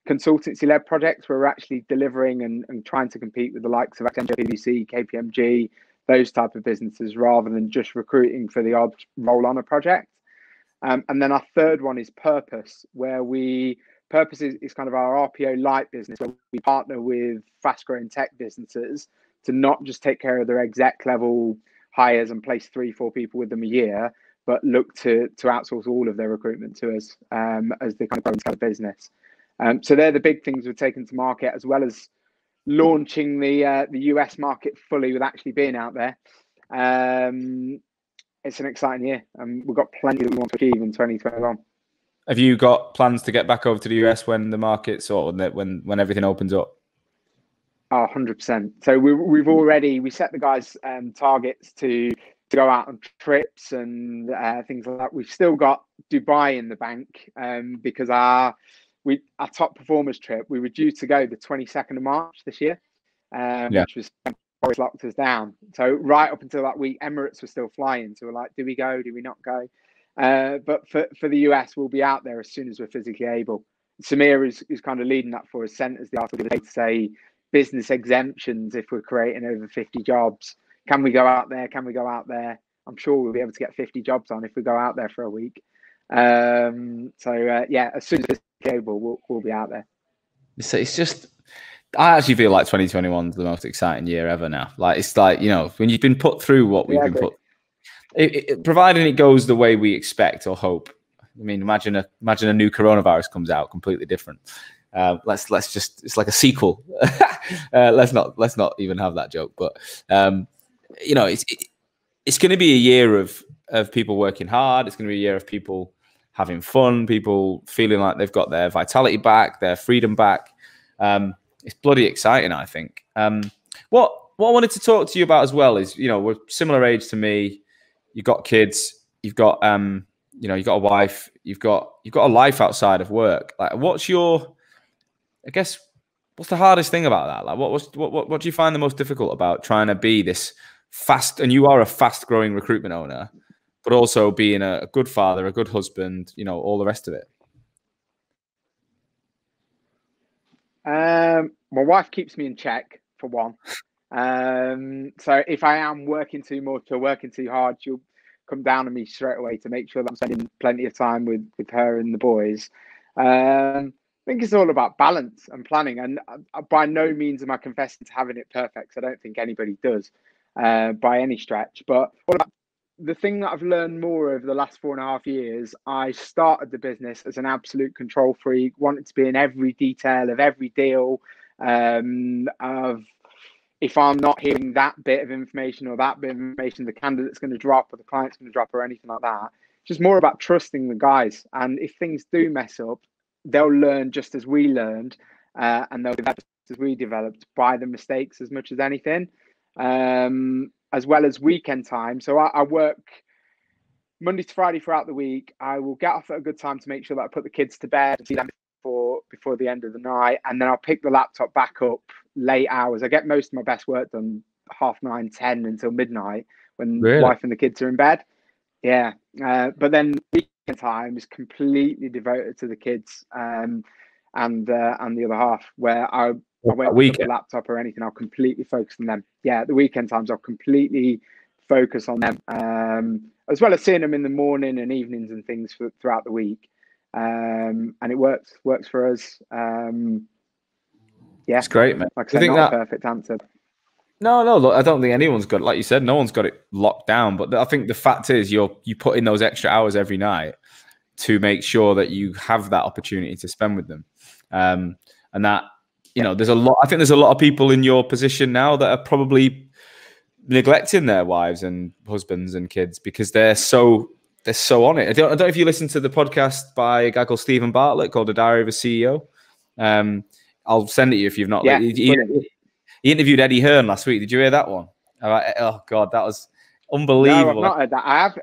consultancy-led projects where we're actually delivering and trying to compete with the likes of PwC, KPMG, those type of businesses, rather than just recruiting for the odd role on a project. And then our third one is Purpose, where Purpose is kind of our RPO light business, where we partner with fast-growing tech businesses to not just take care of their exec level hires and place 3-4 people with them a year, but look to outsource all of their recruitment to us as they kind of grow into the business. So they're the big things we're taking to market, as well as launching the US market fully with actually being out there. It's an exciting year, and we've got plenty that we want to achieve in 2021. Have you got plans to get back over to the US when the market's or when everything opens up? Oh, 100%. So we set the guys targets to go out on trips and things like that. We've still got Dubai in the bank because our top performers trip, we were due to go the 22nd of March this year, which was always locked us down. So right up until that week, Emirates were still flying. So we're like, do we go? Do we not go? But for the US, we'll be out there as soon as we're physically able. Samir is kind of leading that for us, sent us the article to say business exemptions if we're creating over 50 jobs. Can we go out there? Can we go out there? I'm sure we'll be able to get 50 jobs on if we go out there for a week. Yeah, as soon as we're able, we'll be out there. It's just, I actually feel like 2021 is the most exciting year ever now. Like, it's like, you know, when you've been put through what we've been put, providing it goes the way we expect or hope. I mean, imagine a new coronavirus comes out completely different. Let's just, it's like a sequel. Let's not even have that joke. But you know, it's going to be a year of people working hard. It's going to be a year of people having fun, people feeling like they've got their vitality back, their freedom back. It's bloody exciting, I think. What I wanted to talk to you about as well is, you know, we're similar age to me. You've got kids. You've got you know, you've got a wife. You've got a life outside of work. Like, what's the hardest thing about that? Like, what do you find the most difficult about trying to be this fast, and you are a fast growing recruitment owner, but also being a good father, a good husband, you know, all the rest of it? My wife keeps me in check, for one. So if I am working too much or working too hard, she'll come down on me straight away to make sure that I'm spending plenty of time with her and the boys. I think it's all about balance and planning, and by no means am I confessing to having it perfect. I don't think anybody does by any stretch. But the thing that I've learned more over the last 4.5 years, I started the business as an absolute control freak, wanted to be in every detail of every deal. Of if I'm not hearing that bit of information or that bit of information, the candidate's going to drop or the client's going to drop or anything like that. It's just more about trusting the guys. And if things do mess up, they'll learn just as we learned, and they'll develop just as we developed by the mistakes as much as anything, as well as weekend time. So I work Monday to Friday throughout the week. I will get off at a good time to make sure that I put the kids to bed and see them before the end of the night, and then I'll pick the laptop back up late hours. I get most of my best work done 9:30, 10 until midnight when the wife and the kids are in bed. Yeah, but then weekend time is completely devoted to the kids, and the other half, where I won't pick up the laptop or anything. I'll completely focus on them. Yeah, the weekend times I'll completely focus on them, as well as seeing them in the morning and evenings and things throughout the week. And it works for us. Yeah, it's great, man. Like I said, not a perfect answer. No, look, I don't think anyone's got it. Like you said, no one's got it locked down. But I think the fact is you put in those extra hours every night to make sure that you have that opportunity to spend with them. And that, you know, I think there's a lot of people in your position now that are probably neglecting their wives and husbands and kids because they're so on it. I don't know if you listen to the podcast by a guy called Stephen Bartlett called The Diary of a CEO. I'll send it to you if you've not. Yeah, he interviewed Eddie Hearn last week. Did you hear that one? Oh God, that was unbelievable. No, I've not heard that. I have.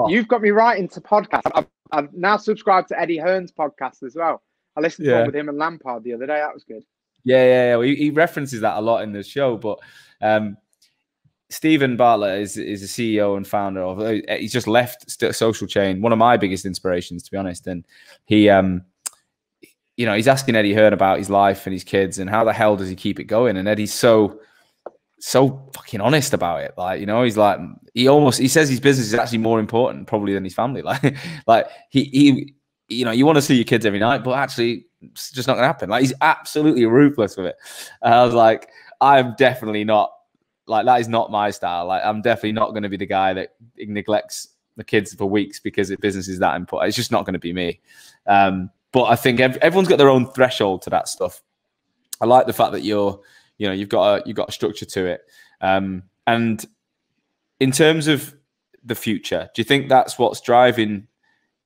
You've got me right into podcasts. I've now subscribed to Eddie Hearn's podcast as well. I listened to one with him and Lampard the other day. That was good. Yeah. Well, he references that a lot in the show, but Stephen Bartlett is a CEO and founder of. He's just left Social Chain, one of my biggest inspirations, to be honest. And he, you know, he's asking Eddie Hearn about his life and his kids and how the hell does he keep it going. And Eddie's so fucking honest about it. Like, you know, he's like, he says his business is actually more important probably than his family. Like he you know, you want to see your kids every night, but actually it's just not gonna happen. Like, he's absolutely ruthless with it. And I was like, I'm definitely not. Like, that is not my style. Like, I'm definitely not going to be the guy that neglects the kids for weeks because the business is that important. It's just not going to be me. but I think everyone's got their own threshold to that stuff. I like the fact that you've got a structure to it. And in terms of the future, do you think that's what's driving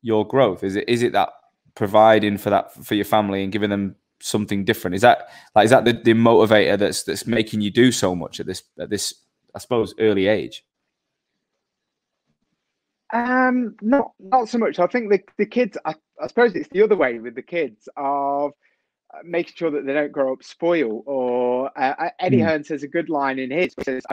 your growth? Is it that providing for your family and giving them something different? Is that the motivator that's making you do so much at this I suppose early age? Not so much. I think the kids, I suppose it's the other way with the kids of making sure that they don't grow up spoiled. Or Eddie Hearn says a good line in his, which says,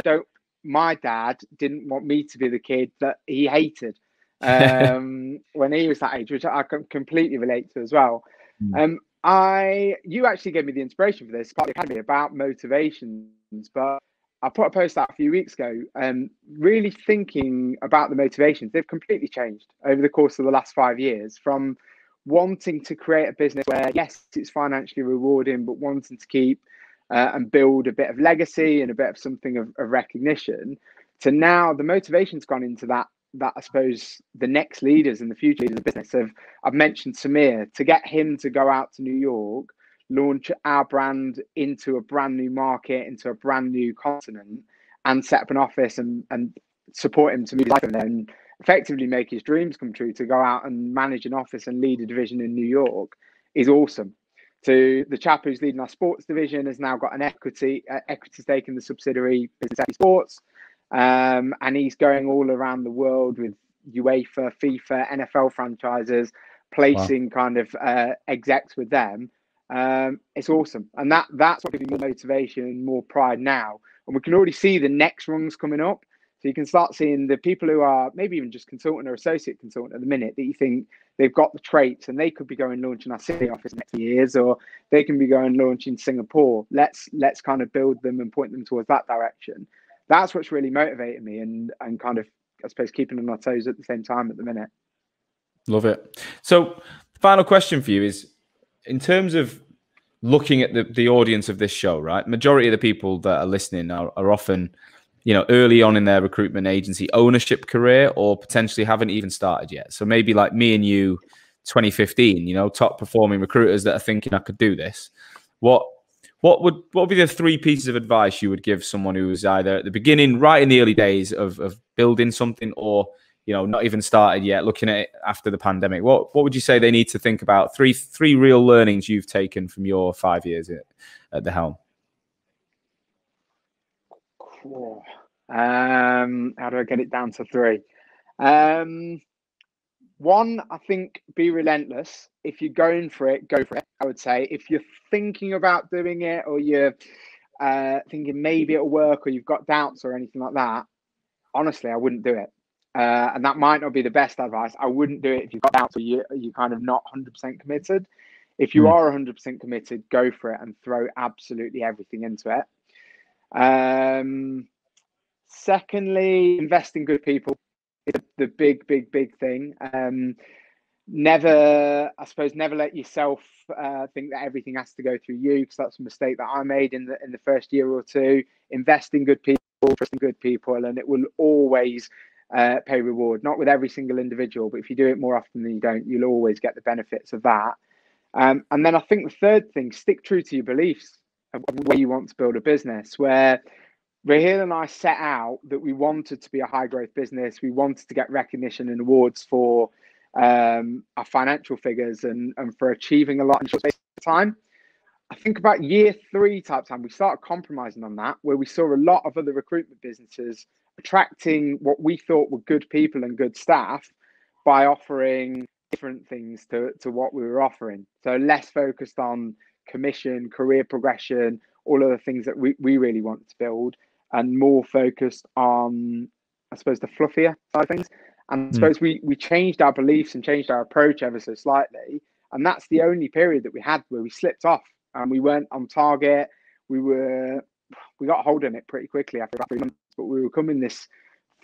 my dad didn't want me to be the kid that he hated when he was that age, which I can completely relate to as well. You actually gave me the inspiration for this part of the academy about motivations, but I put a post out a few weeks ago, really thinking about the motivations. They've completely changed over the course of the last 5 years, from wanting to create a business where, yes, it's financially rewarding, but wanting to keep and build a bit of legacy and a bit of something of recognition, to now the motivation's gone into that I suppose the next leaders and the future leaders of the business. I've mentioned Samir, to get him to go out to New York, launch our brand into a brand new market, into a brand new continent, and set up an office and support him to move life there and effectively make his dreams come true, to go out and manage an office and lead a division in New York, is awesome. So the chap who's leading our sports division has now got an equity stake in the subsidiary Business Equity Sports, and he's going all around the world with UEFA, FIFA, NFL franchises, placing kind of execs with them. It's awesome, and that's what gives me more motivation, more pride now. And we can already see the next rungs coming up, so you can start seeing the people who are maybe even just consultant or associate consultant at the minute, that you think they've got the traits and they could be going launching our city office next years, or they can be going launching Singapore. Let's kind of build them and point them towards that direction. That's what's really motivating me, and kind of, I suppose, keeping on our toes at the same time at the minute. Love it. So final question for you is, in terms of looking at the audience of this show, right? Majority of the people that are listening are often, early on in their recruitment agency ownership career, or potentially haven't even started yet. So maybe like me and you, 2015, top performing recruiters that are thinking, I could do this. What would be the 3 pieces of advice you would give someone who was either at the beginning, right in the early days of building something, or not even started yet, looking at it after the pandemic? What would you say they need to think about? Three real learnings you've taken from your 5 years at the helm. Cool. How do I get it down to 3? 1, I think, be relentless. If you're going for it, go for it. I would say, if you're thinking about doing it, or you're thinking maybe it'll work, or you've got doubts or anything like that, honestly, I wouldn't do it. And that might not be the best advice. I wouldn't do it if you've got doubts or you're kind of not 100% committed. If you are 100% committed, go for it and throw absolutely everything into it. Secondly, invest in good people. It's the big thing. Never let yourself think that everything has to go through you, because that's a mistake that I made in the first year or two. Invest in good people, trust in good people, and it will always pay reward. Not with every single individual, but if you do it more often than you don't, you'll always get the benefits of that. And then I think the third thing, stick true to your beliefs of where you want to build a business. Where Raheel and I set out that we wanted to be a high growth business. We wanted to get recognition and awards for our financial figures and for achieving a lot in a short space of time. I think about year 3 type time, we started compromising on that, where we saw a lot of other recruitment businesses attracting what we thought were good people and good staff by offering different things to what we were offering. So less focused on commission, career progression, all of the things that we really want to build, and more focused on, I suppose, the fluffier side of things. And I suppose we changed our beliefs and changed our approach ever so slightly. And that's the only period that we had where we slipped off and we weren't on target. We got a hold on it pretty quickly after about 3 months, but we were becoming this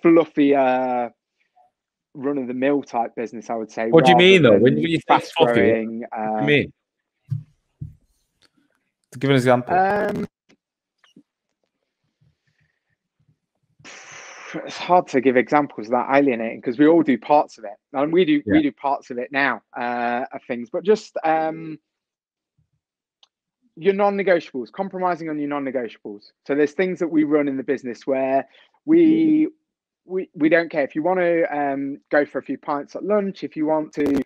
fluffy, run-of-the-mill type business, I would say. What do you mean, though? When you say fast fluffy, growing, what do you mean? To give an example. it's hard to give examples of that alienating because we all do parts of it, and we do parts of it now of things, but just your non-negotiables, compromising on your non-negotiables. So there's things that we run in the business where we don't care if you want to go for a few pints at lunch, if you want to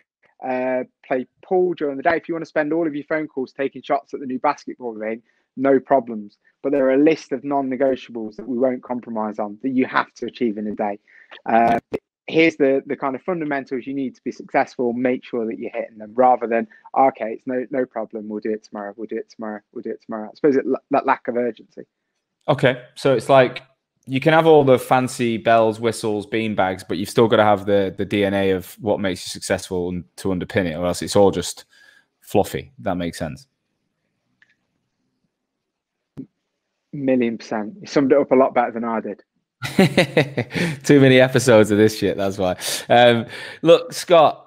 play pool during the day, if you want to spend all of your phone calls taking shots at the new basketball ring, no problems. But there are a list of non-negotiables that we won't compromise on that you have to achieve in a day. Here's the kind of fundamentals you need to be successful. Make sure that you're hitting them rather than, okay, it's no problem. We'll do it tomorrow. We'll do it tomorrow. We'll do it tomorrow. I suppose that lack of urgency. Okay. So it's like you can have all the fancy bells, whistles, beanbags, but you've still got to have the DNA of what makes you successful and to underpin it, or else it's all just fluffy. That makes sense. 1,000,000%. You summed it up a lot better than I did. Too many episodes of this shit, that's why. Look, Scott,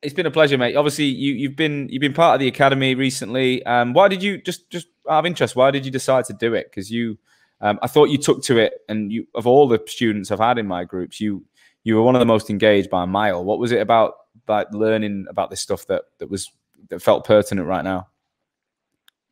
it's been a pleasure, mate. Obviously you've been part of the academy recently. Why did you just out of interest, why did you decide to do it? Because I thought you took to it, and of all the students I've had in my groups, you were one of the most engaged by a mile. What was it about learning about this stuff that felt pertinent right now?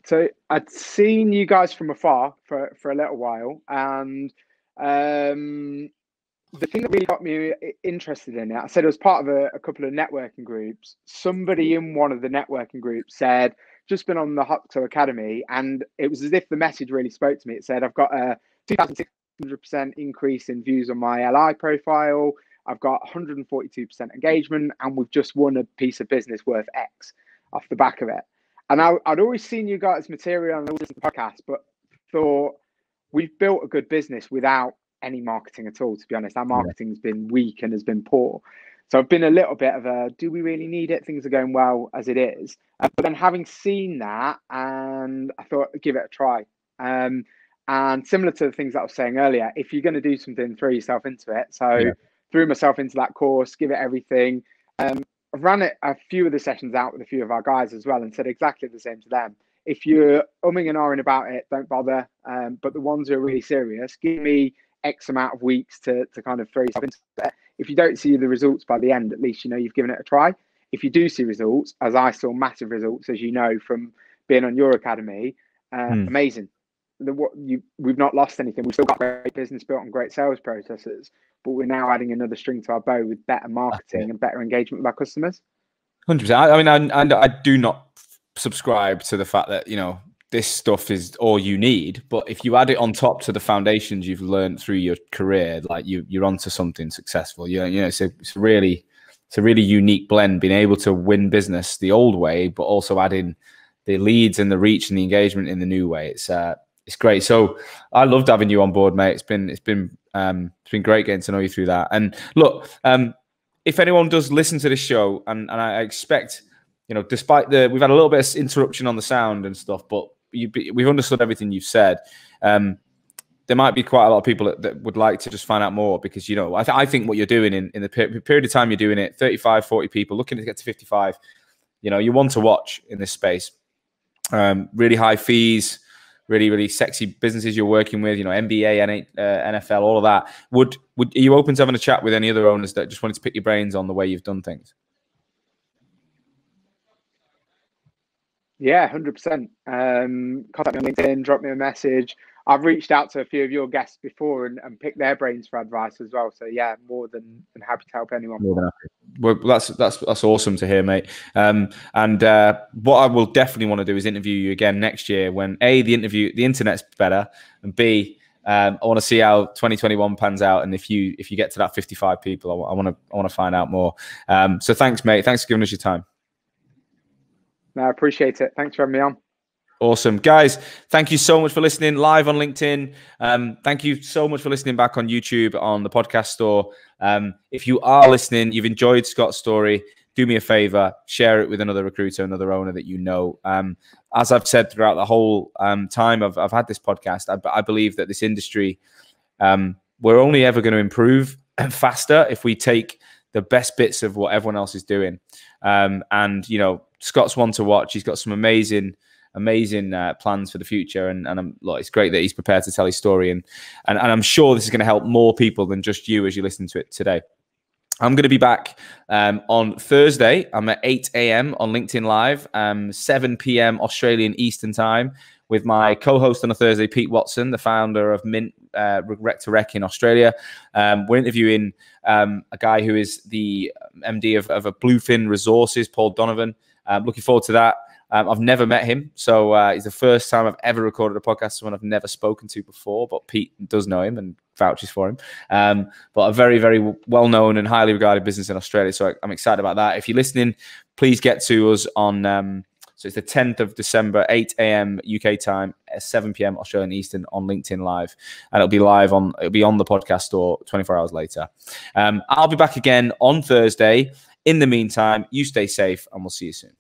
So I'd seen you guys from afar for a little while, and the thing that really got me interested in it, I said it was part of a couple of networking groups. Somebody in one of the networking groups said, just been on the Hoxo Academy, and it was as if the message really spoke to me. It said, I've got a 2,600% increase in views on my LI profile. I've got 142% engagement, and we've just won a piece of business worth X off the back of it. And I'd always seen you guys' material and listened to the podcast, but thought we've built a good business without any marketing at all, to be honest. Our marketing's been weak and has been poor. So I've been a little bit of a, do we really need it? Things are going well as it is. But then having seen that, and I thought, give it a try. And similar to the things that I was saying earlier, if you're going to do something, throw yourself into it. So threw myself into that course, give it everything. I've ran a few of the sessions out with a few of our guys as well and said exactly the same to them. If you're umming and ahhing about it, don't bother. But the ones who are really serious, give me X amount of weeks to kind of throw yourself into it. If you don't see the results by the end, at least you know you've given it a try. If you do see results, as I saw massive results, as you know, from being on your academy, amazing. We've not lost anything. We've still got great business built on great sales processes, but we're now adding another string to our bow with better marketing and better engagement with our customers. 100%. I mean, I do not subscribe to the fact that, you know, this stuff is all you need, but if you add it on top to the foundations you've learned through your career, like you're onto something successful. You know, it's a really unique blend, being able to win business the old way, but also adding the leads and the reach and the engagement in the new way. It's great. So I loved having you on board, mate. It's been great getting to know you through that. And look, if anyone does listen to this show, and I expect, you know, despite we've had a little bit of interruption on the sound and stuff, but we've understood everything you've said. There might be quite a lot of people that would like to just find out more, because, you know, I think what you're doing in the period of time you're doing it, 35, 40 people looking to get to 55, you know, you want to watch in this space. Really high fees, really, really sexy businesses you're working with, you know, NBA, NFL, all of that. Are you open to having a chat with any other owners that just wanted to pick your brains on the way you've done things? Yeah, 100%. Contact me on LinkedIn, drop me a message. I've reached out to a few of your guests before and picked their brains for advice as well. So yeah, more than happy to help anyone. Well, that's awesome to hear, mate. And what I will definitely want to do is interview you again next year when the internet's better, and B, I want to see how 2021 pans out, and if you get to that 55 people, I want to find out more. So thanks, mate. Thanks for giving us your time. No, I appreciate it. Thanks for having me on. Awesome. Guys, thank you so much for listening live on LinkedIn. Thank you so much for listening back on YouTube, on the podcast store. If you are listening, you've enjoyed Scott's story, do me a favor, share it with another recruiter, another owner that you know. As I've said throughout the whole time I've had this podcast, I believe that this industry, we're only ever going to improve faster if we take the best bits of what everyone else is doing. And, you know, Scott's one to watch. He's got some amazing amazing plans for the future. And look, it's great that he's prepared to tell his story. And I'm sure this is going to help more people than just you as you listen to it today. I'm going to be back on Thursday. I'm at 8 a.m. on LinkedIn Live, 7 p.m. Australian Eastern Time, with my co-host on a Thursday, Pete Watson, the founder of Mint Rec to Rec in Australia. We're interviewing a guy who is the MD of a Bluefin Resources, Paul Donovan. Looking forward to that. I've never met him, so it's the first time I've ever recorded a podcast with someone I've never spoken to before, but Pete does know him and vouches for him. But a very, very well-known and highly regarded business in Australia, so I'm excited about that. If you're listening, please get to us on, so it's the 10th of December, 8 a.m. UK time, 7 p.m. Australian Eastern on LinkedIn Live, and it'll be on the podcast store 24 hours later. I'll be back again on Thursday. In the meantime, you stay safe, and we'll see you soon.